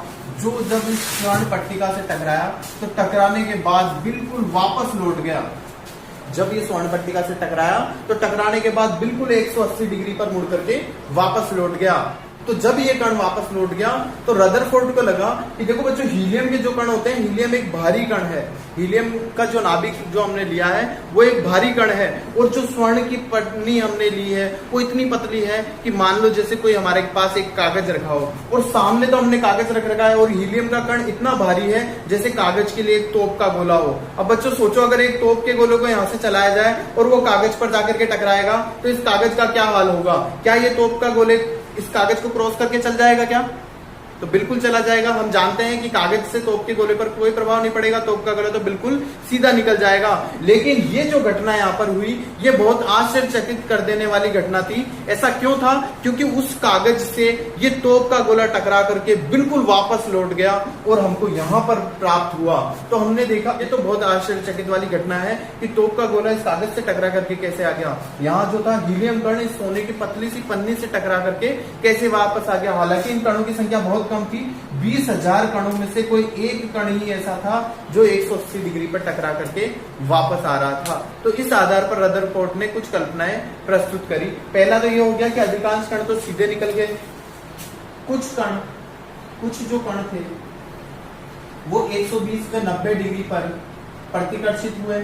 जो जब इस स्वर्ण पट्टिका से टकराया तो टकराने के बाद बिल्कुल वापस लौट गया। जब ये स्वर्ण पट्टिका से टकराया तो टकराने के बाद बिल्कुल 180 डिग्री पर मुड़ करके वापस लौट गया। तो जब ये कण वापस लौट गया तो रदरफोर्ड को लगा कि देखो बच्चों, हीलियम के जो कण होते हैं, हीलियम एक भारी कण है, हीलियम का जो नाभिक जो हमने लिया है वो एक भारी कण है, और जो स्वर्ण की पन्नी हमने ली है वो इतनी पतली है कि मान लो जैसे कोई हमारे पास एक कागज रखा हो और सामने तो हमने कागज रख रखा है और हीलियम का कण इतना भारी है जैसे कागज के लिए एक तोप का गोला हो। अब बच्चों सोचो, अगर एक तोप के गोले को यहाँ से चलाया जाए और वो कागज पर जाकर के टकराएगा तो इस कागज का क्या हाल होगा, क्या ये तोप का गोले इस कागज को क्रॉस करके चल जाएगा क्या? तो बिल्कुल चला जाएगा। हम जानते हैं कि कागज से तोप के गोले पर कोई प्रभाव नहीं पड़ेगा, तोप का गोला तो बिल्कुल सीधा निकल जाएगा। लेकिन ये जो घटना यहाँ पर हुई ये बहुत आश्चर्यचकित कर देने वाली घटना थी। ऐसा क्यों था? क्योंकि उस कागज से ये तोप का गोला टकरा करके बिल्कुल वापस लौट गया और हमको यहाँ पर प्राप्त हुआ। तो हमने देखा ये तो बहुत आश्चर्यचकित वाली घटना है कि तोप का गोला इस कागज से टकरा करके कैसे आ गया। यहाँ जो था हीलियम कण इस सोने की पतली सी पन्नी से टकरा करके कैसे वापस आ गया। हालांकि इन कणों की संख्या बहुत कम थी, 20,000 कणों में से कोई एक कण ही ऐसा था जो 180 डिग्री पर टकरा करके वापस आ रहा था। तो इस आधार पर रदरफोर्ड ने कुछ कल्पनाएं प्रस्तुत करी। पहला तो ये हो गया कि अधिकांश कण तो सीधे निकल गए, कुछ जो कण थे वो 120 से 90 डिग्री पर प्रतिकर्षित हुए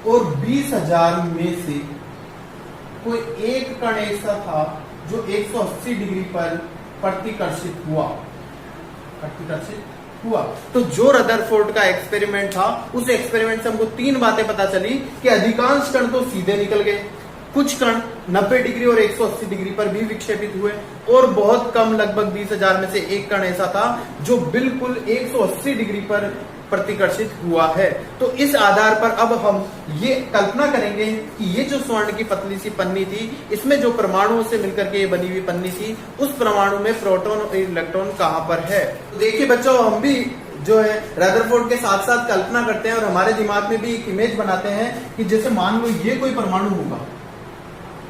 और 20,000 में से कोई एक कण ऐसा था जो 180 डिग्री पर प्रतिकर्षित हुआ। तो जो रदरफोर्ड का एक्सपेरिमेंट था उस एक्सपेरिमेंट से हमको 3 बातें पता चली कि अधिकांश कण तो सीधे निकल गए, कुछ कण 90 डिग्री और 180 डिग्री पर भी विक्षेपित हुए और बहुत कम लगभग 20,000 में से एक कण ऐसा था जो बिल्कुल 180 डिग्री पर प्रतिकर्षित हुआ है। तो इस आधार पर अब हम ये कल्पना करेंगे कि ये जो स्वर्ण की पतली सी पन्नी थी इसमें जो परमाणुओं से मिलकर के ये बनी हुई पन्नी थी उस परमाणु में प्रोटॉन और इलेक्ट्रॉन कहां पर है। तो देखिए बच्चों, हम भी जो है रदरफोर्ड के साथ साथ कल्पना करते हैं और हमारे दिमाग में भी एक इमेज बनाते हैं कि जैसे मान लो ये कोई परमाणु होगा,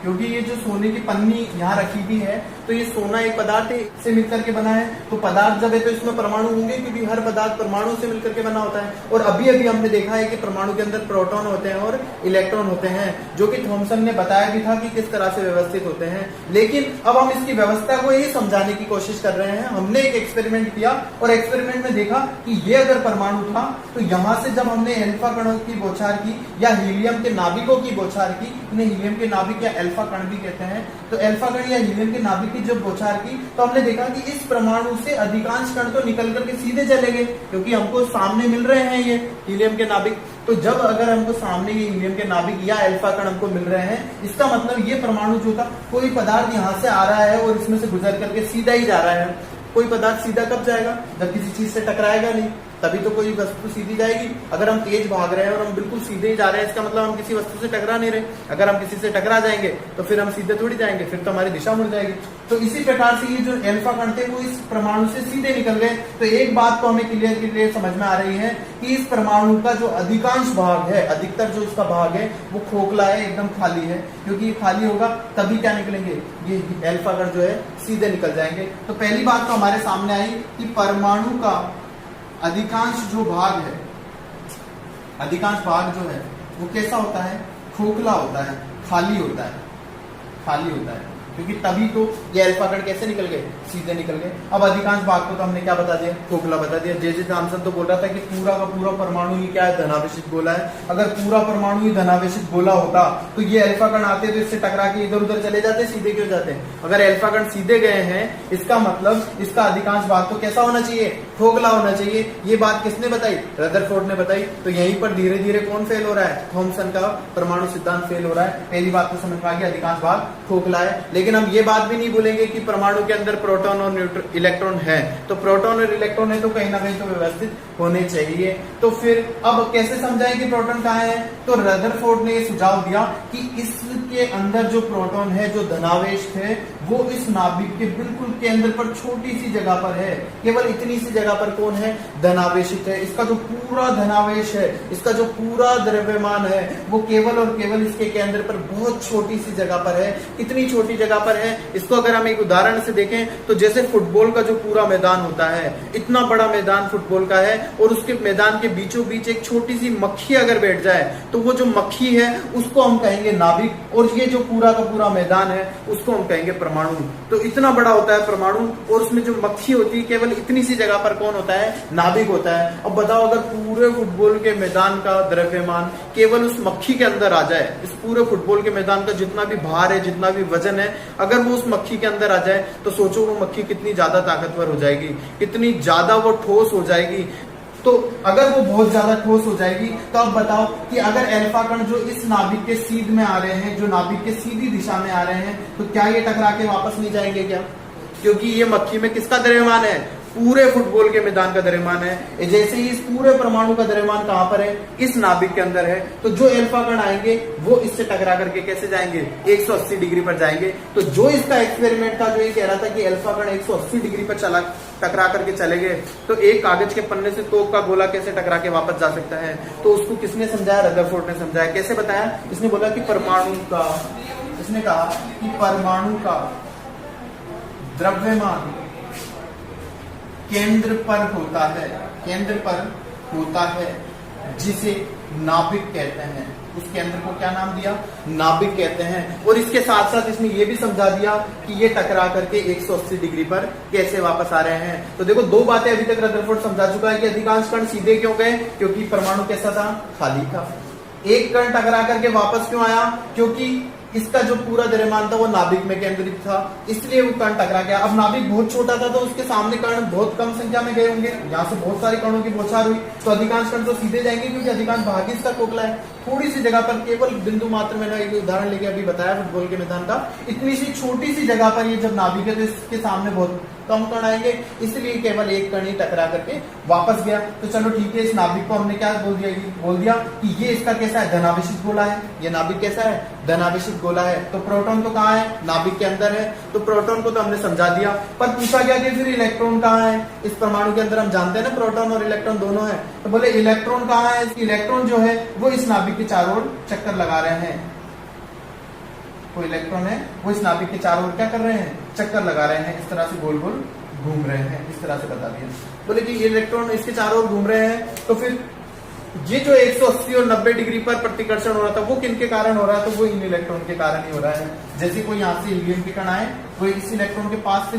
क्योंकि ये जो सोने की पन्नी यहाँ रखी भी है तो ये सोना एक पदार्थ से मिलकर के बना है। तो पदार्थ जब है तो इसमें परमाणु होंगे क्योंकि हर पदार्थ परमाणु से मिलकर के बना होता है। और अभी अभी हमने देखा है कि परमाणु के अंदर प्रोटॉन होते हैं और इलेक्ट्रॉन होते हैं, जो कि थॉमसन ने बताया भी था कि किस तरह से व्यवस्थित होते हैं। लेकिन अब हम इसकी व्यवस्था को यही समझाने की कोशिश कर रहे हैं। हमने एक एक्सपेरिमेंट किया और एक्सपेरिमेंट में देखा कि ये अगर परमाणु था तो यहाँ से जब हमने अल्फा कणों की बौछार की या हीलियम के नाभिकों की बौछार की, इन्हें हीलियम के नाभिक या अल्फा कण भी कहते हैं, तो अल्फा कण या हीलियम के नाभिक की जब बौछार की तो हमने देखा कि इस परमाणु से अधिकांश कण तो निकल करके सीधे चले गए, क्योंकि हमको सामने मिल रहे हैं ये हीलियम के नाभिक। तो जब अगर हमको सामने ये हीलियम के नाभिक या अल्फा कण हमको मिल रहे हैं, इसका मतलब ये परमाणु जो था कोई पदार्थ यहाँ से आ रहा है और इसमें से गुजर करके सीधा ही जा रहा है। कोई पदार्थ सीधा कब जाएगा? जब किसी चीज से टकराएगा नहीं, तभी तो कोई वस्तु सीधी जाएगी। अगर हम तेज भाग रहे हैं और हम बिल्कुल सीधे ही जा रहे हैं, इसका मतलब हम किसी वस्तु से टकरा नहीं रहे। अगर हम किसी से टकरा जाएंगे तो फिर हम सीधे थोड़ी जाएंगे, फिर तो हमारी दिशा मुड़ जाएगी। तो इसी प्रकार से ये जो अल्फा कण थे वो इस परमाणु से सीधे निकल गए। तो एक बात तो हमें क्लियर समझ में आ रही है कि इस परमाणु का जो अधिकांश भाग है, अधिकतर जो इसका भाग है वो खोखला है, एकदम खाली है। क्योंकि ये खाली होगा तभी क्या निकलेंगे, ये अल्फा कण जो है सीधे निकल जाएंगे। तो पहली बात तो हमारे सामने आई कि परमाणु का अधिकांश जो भाग है, अधिकांश भाग जो है वो कैसा होता है? खोखला होता है, खाली होता है। क्योंकि तभी तो ये अल्फा कण कैसे निकल गए? सीधे निकल गए। अब अधिकांश भाग को तो हमने क्या बता दिया? खोखला बता दिया। जे थॉमसन तो बोल रहा था कि पूरा का पूरा परमाणु ही क्या है? धनावेशित गोला है। अगर पूरा परमाणु ही धनावेशित गोला होता तो ये अल्फा कण आते तो इससे टकरा के इधर उधर चले जाते, सीधे क्यों जाते? अगर अल्फा कण सीधे गए हैं इसका मतलब इसका अधिकांश भाग तो कैसा होना चाहिए? खोखला होना चाहिए। ये बात किसने बताई? रदरफोर्ड ने बताई। तो यहीं पर धीरे धीरे कौन फेल हो रहा है? थॉमसन का परमाणु सिद्धांत फेल हो रहा है। पहली बात तो समझ में आ गई, अधिकांश भाग खोखला है। लेकिन हम ये बात भी नहीं भूलेंगे कि परमाणु के अंदर प्रोटॉन और इलेक्ट्रॉन है। तो प्रोटॉन और इलेक्ट्रॉन है तो कहीं ना कहीं तो व्यवस्थित होने चाहिए। तो फिर अब कैसे समझाएं कि प्रोटॉन कहाँ है? तो रदरफोर्ड ने सुझाव दिया कि इसके अंदर जो प्रोटॉन है, जो धनावेश है, वो इस नाभिक के बिल्कुल केंद्र पर छोटी सी जगह पर है। केवल इतनी सी जगह पर कौन है? धनावेशित है। इसका जो पूरा धनावेश है, इसका जो पूरा द्रव्यमान है, वो केवल और केवल इसके केंद्र पर बहुत छोटी सी जगह पर है। कितनी छोटी जगह पर है? इसको अगर हम एक उदाहरण से देखें तो जैसे फुटबॉल का जो पूरा मैदान होता है, इतना बड़ा मैदान फुटबॉल का है और उसके मैदान के बीचों बीच एक छोटी सी मक्खी अगर बैठ जाए तो वो जो मक्खी है उसको हम कहेंगे नाभिक, और ये जो पूरा का पूरा मैदान है उसको हम कहेंगे परमाणु। तो इतना बड़ा होता है परमाणु और उसमें जो मक्खी होती है केवल इतनी सी जगह पर कौन होता है? नाभिक होता है। अब बताओ, अगर पूरे फुटबॉल के मैदान का द्रव्यमान केवल उस मक्खी के अंदर आ जाए, इस पूरे फुटबॉल के मैदान का जितना भी भार है, जितना भी वजन है, अगर वो उस मक्खी के अंदर आ जाए तो सोचो वो मक्खी कितनी ज्यादा ताकतवर हो जाएगी, कितनी ज्यादा वो ठोस हो जाएगी। तो अगर वो बहुत ज्यादा ठोस हो जाएगी तो अब बताओ कि अगर अल्फा कण जो इस नाभिक के सीध में आ रहे हैं, जो नाभिक के सीधी दिशा में आ रहे हैं, तो क्या ये टकरा के वापस नहीं जाएंगे? क्या क्योंकि ये मक्खी में किसका द्रव्यमान है, पूरे फुटबॉल के मैदान का द्रव्यमान है। जैसे ही इस पूरे परमाणु का द्रव्यमान कहां पर है, इस नाभिक के अंदर है, तो जो अल्फा कण आएंगे वो इससे टकरा करके कैसे जाएंगे, 180 डिग्री पर जाएंगे। तो जो इसका एक्सपेरिमेंट था, जो ये कह रहा था कि अल्फा कण 180 डिग्री पर टकरा करके चले गए, तो एक कागज के पन्ने से तोप का गोला कैसे टकरा के वापस जा सकता है, तो उसको किसने समझाया, रदरफोर्ड ने समझाया। कैसे बताया, इसने बोला कि परमाणु का, इसने कहा कि परमाणु का द्रव्यमान केंद्र पर होता है, केंद्र पर होता है, जिसे नाभिक कहते हैं। उस केंद्र को क्या नाम दिया, नाभिक कहते हैं। और इसके साथ साथ इसने ये भी समझा दिया कि ये टकरा करके 180 डिग्री पर कैसे वापस आ रहे हैं। तो देखो दो बातें अभी तक रदरफोर्ड समझा चुका है कि अधिकांश कण सीधे क्यों गए, क्योंकि परमाणु कैसा था, खाली था। एक कण टकरा करके वापस क्यों आया, क्योंकि इसका जो पूरा द्रव्यमान था वो नाभिक में केंद्रित था, इसलिए वो कण टकरा गया। अब नाभिक बहुत छोटा था तो उसके सामने कण बहुत कम संख्या में गए होंगे, यहाँ से बहुत सारे कणों की बौछार हुई, तो अधिकांश कण तो सीधे जाएंगे, क्योंकि अधिकांश भाग इसका खोखला है। थोड़ी सी जगह पर, केवल बिंदु मात्र, मैंने एक उदाहरण लेके अभी बताया फुटबॉल के मैदान का, इतनी सी छोटी सी जगह पर ये जब नाभिक है तो इसके सामने बहुत कम कण आएंगे, इसलिए केवल एक कण ही टकरा करके वापस गया। तो चलो ठीक है, इस नाभिक को हमने क्या बोल दिया कि ये इसका कैसा है, धनावेशित गोला है। ये नाभिक कैसा है, धनावेशित गोला है। तो प्रोटॉन तो कहाँ है, नाभिक के अंदर है, तो प्रोटॉन को तो हमने समझा दिया। पर पूछा गया कि फिर इलेक्ट्रॉन कहाँ है इस परमाणु के अंदर। हम जानते हैं ना प्रोटॉन और इलेक्ट्रॉन दोनों है, तो बोले इलेक्ट्रॉन कहाँ है। इलेक्ट्रॉन जो है वो इस नाभिक के चारों ओर चक्कर लगा रहे हैं। कोई इलेक्ट्रॉन है वो इस नाभिक के चारों ओर क्या कर रहे हैं, चक्कर लगा रहे हैं, इस तरह से गोल गोल घूम रहे हैं। इस तरह से बता दिया। बोले कि ये इलेक्ट्रॉन इसके चारों ओर घूम रहे हैं, तो फिर ये जो 180 और 90 डिग्री पर प्रतिकर्षण हो रहा था वो किन के कारण हो रहा है, तो वो इन इलेक्ट्रॉन के कारण ही हो रहा है। जैसे कोई यहाँ से हीलियम के कण आए, वो इस इलेक्ट्रॉन के पास से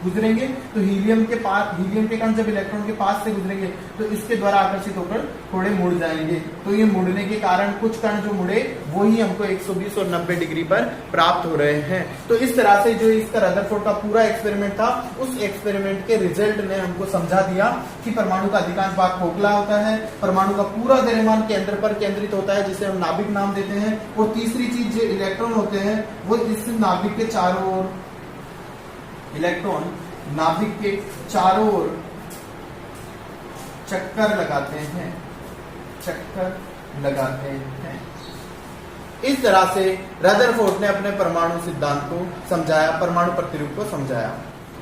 गुजरेंगे, तो हीलियम के कण जब इलेक्ट्रॉन के पास से गुजरेंगे तो इसके द्वारा आकर्षित होकर थोड़े मुड़ जाएंगे। तो ये मुड़ने के कारण कुछ कण जो मुड़े वो ही हमको 120 और 90 डिग्री पर प्राप्त हो रहे हैं। तो इस तरह से जो इसका रदरफोर्ड का पूरा एक्सपेरिमेंट था, उस एक्सपेरिमेंट के रिजल्ट ने हमको समझा दिया कि परमाणु का अधिकांश भाग खोखला होता है, परमाणु का पूरा द्रव्यमान केंद्र पर केंद्रित होता है, जिसे हम नाभिक नाम देते हैं। और तीसरी चीज जो इलेक्ट्रॉन होते हैं वो इस नाभिक के चारों ओर, इलेक्ट्रॉन नाभिक के चारों ओर चक्कर लगाते हैं, चक्कर लगाते हैं। इस तरह से रदरफोर्ड ने अपने परमाणु सिद्धांत को समझाया, परमाणु प्रतिरूप को समझाया।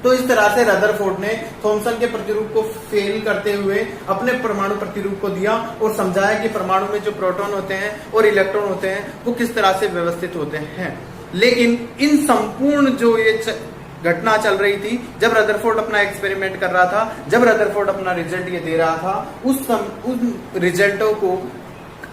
तो इस तरह से रदरफोर्ड ने थॉमसन के प्रतिरूप को फेल करते हुए अपने परमाणु प्रतिरूप को दिया और समझाया कि परमाणु में जो प्रोटॉन होते हैं और इलेक्ट्रॉन होते हैं वो किस तरह से व्यवस्थित होते हैं। लेकिन इन संपूर्ण जो ये घटना चल रही थी, जब रदरफोर्ड अपना एक्सपेरिमेंट कर रहा था, जब रदरफोर्ड अपना रिजल्ट ये दे रहा था, उन रिजल्टों को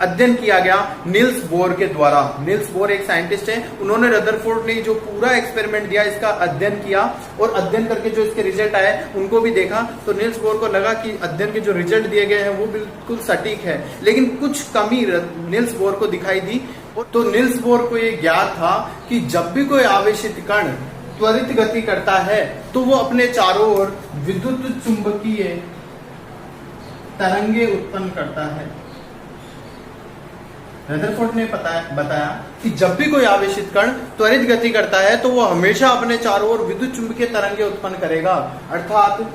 अध्ययन किया गया नील्स बोर के द्वारा। नील्स बोर एक साइंटिस्ट है, उन्होंने रदरफोर्ड ने जो पूरा एक्सपेरिमेंट दिया इसका अध्ययन किया और अध्ययन करके जो इसके रिजल्ट आए उनको भी देखा। तो नील्स बोर को लगा कि अध्ययन के जो रिजल्ट दिए गए हैं वो बिल्कुल सटीक है, लेकिन कुछ कमी नील्स बोर को दिखाई दी। तो नील्स बोर को ये ज्ञात था कि जब भी कोई आवेशित कण त्वरित गति करता है तो वो अपने चारों ओर विद्युत चुंबकीय तरंगे उत्पन्न करता है। रदरफोर्ड ने बताया कि जब भी कोई आवेशित कण त्वरित गति करता है तो वो हमेशा अपने चारों ओर विद्युत चुंबकीय तरंगे उत्पन्न करेगा। अर्थात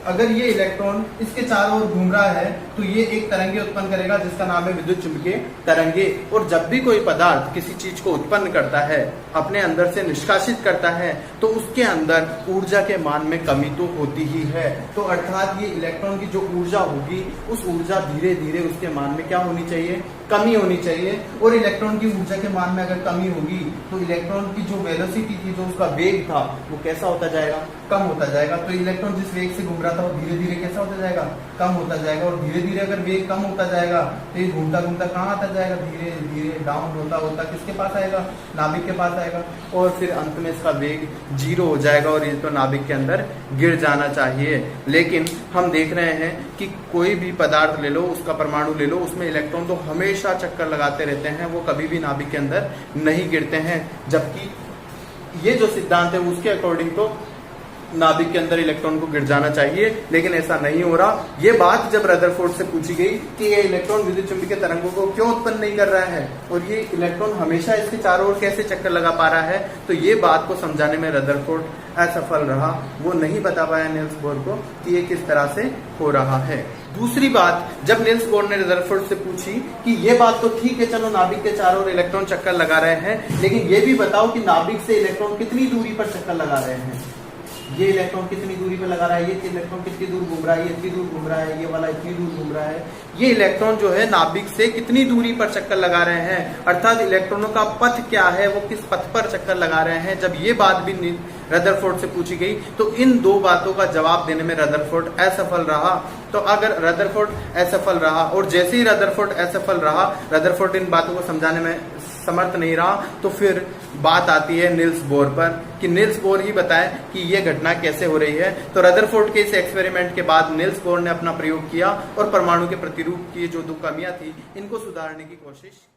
अगर ये इलेक्ट्रॉन इसके चारों ओर घूम रहा है तो ये एक तरंगे उत्पन्न करेगा जिसका नाम है विद्युत चुंबकीय तरंगे। और जब भी कोई पदार्थ किसी चीज को उत्पन्न करता है, अपने अंदर से निष्कासित करता है, तो उसके अंदर ऊर्जा के मान में कमी तो होती ही है। तो अर्थात ये इलेक्ट्रॉन की जो ऊर्जा होगी उस ऊर्जा धीरे धीरे उसके मान में क्या होनी चाहिए, कमी होनी चाहिए। और इलेक्ट्रॉन की ऊर्जा के मान में अगर कमी होगी तो इलेक्ट्रॉन की जो वेलोसिटी थी, जो उसका वेग था, वो कैसा होता जाएगा, कम होता जाएगा। तो इलेक्ट्रॉन जिस वेग से घूम रहा था वो धीरे धीरे कैसा होता जाएगा, कम होता जाएगा। और धीरे धीरे अगर वेग कम होता जाएगा तो ये घूमता घूमता कहाँ आता जाएगा, धीरे धीरे डाउन होता होता किसके पास आएगा, नाभिक के पास आएगा। और फिर अंत में इसका वेग 0 हो जाएगा और ये तो नाभिक के अंदर गिर जाना चाहिए। लेकिन हम देख रहे हैं कि कोई भी पदार्थ ले लो, उसका परमाणु ले लो, उसमें इलेक्ट्रॉन तो हमेशा चक्कर लगाते रहते हैं, वो कभी भी नाभिक के अंदर नहीं गिरते हैं। जबकि ये जो सिद्धांत है उसके अकॉर्डिंग तो नाभिक के अंदर इलेक्ट्रॉन को गिर जाना चाहिए, लेकिन ऐसा नहीं हो रहा। ये बात जब रदरफोर्ड से पूछी गई कि ये इलेक्ट्रॉन विद्युत चुंबकीय तरंगों को क्यों उत्पन्न नहीं कर रहा है और ये इलेक्ट्रॉन हमेशा इसके चारों ओर कैसे चक्कर लगा पा रहा है, तो ये बात को समझाने में रदरफोर्ड असफल रहा। वो नहीं बता पाया निल्स बोर को कि ये किस तरह से हो रहा है। दूसरी बात, जब निल्स बोर ने रदरफोर्ड से पूछी कि ये बात तो ठीक है, चलो नाभिक के चारों ओर इलेक्ट्रॉन चक्कर लगा रहे हैं, लेकिन ये भी बताओ कि नाभिक से इलेक्ट्रॉन कितनी दूरी पर चक्कर लगा रहे हैं। ये इलेक्ट्रॉन कितनी दूरी पर लगा रहा है, ये इलेक्ट्रॉन कितनी दूर घूम रहा है, ये इतनी दूर घूम रहा है, ये वाला इतनी दूर घूम रहा है। ये इलेक्ट्रॉन जो है नाभिक से कितनी दूरी पर चक्कर लगा रहे हैं, अर्थात इलेक्ट्रॉनों का पथ क्या है, वो किस पथ पर चक्कर लगा रहे हैं। जब ये बात भी रदरफोर्ड से पूछी गई तो इन दो बातों का जवाब देने में रदरफोर्ड असफल रहा। तो अगर रदरफोर्ड असफल रहा और जैसे ही रदरफोर्ड असफल रहा, रदरफोर्ड इन बातों को समझाने में समर्थ नहीं रहा, तो फिर बात आती है निल्स बोर पर कि निल्स बोर ही बताए कि ये घटना कैसे हो रही है। तो रदरफोर्ड के इस एक्सपेरिमेंट के बाद निल्स बोर ने अपना प्रयोग किया और परमाणु के प्रतिरूप की जो दो कमियां थी इनको सुधारने की कोशिश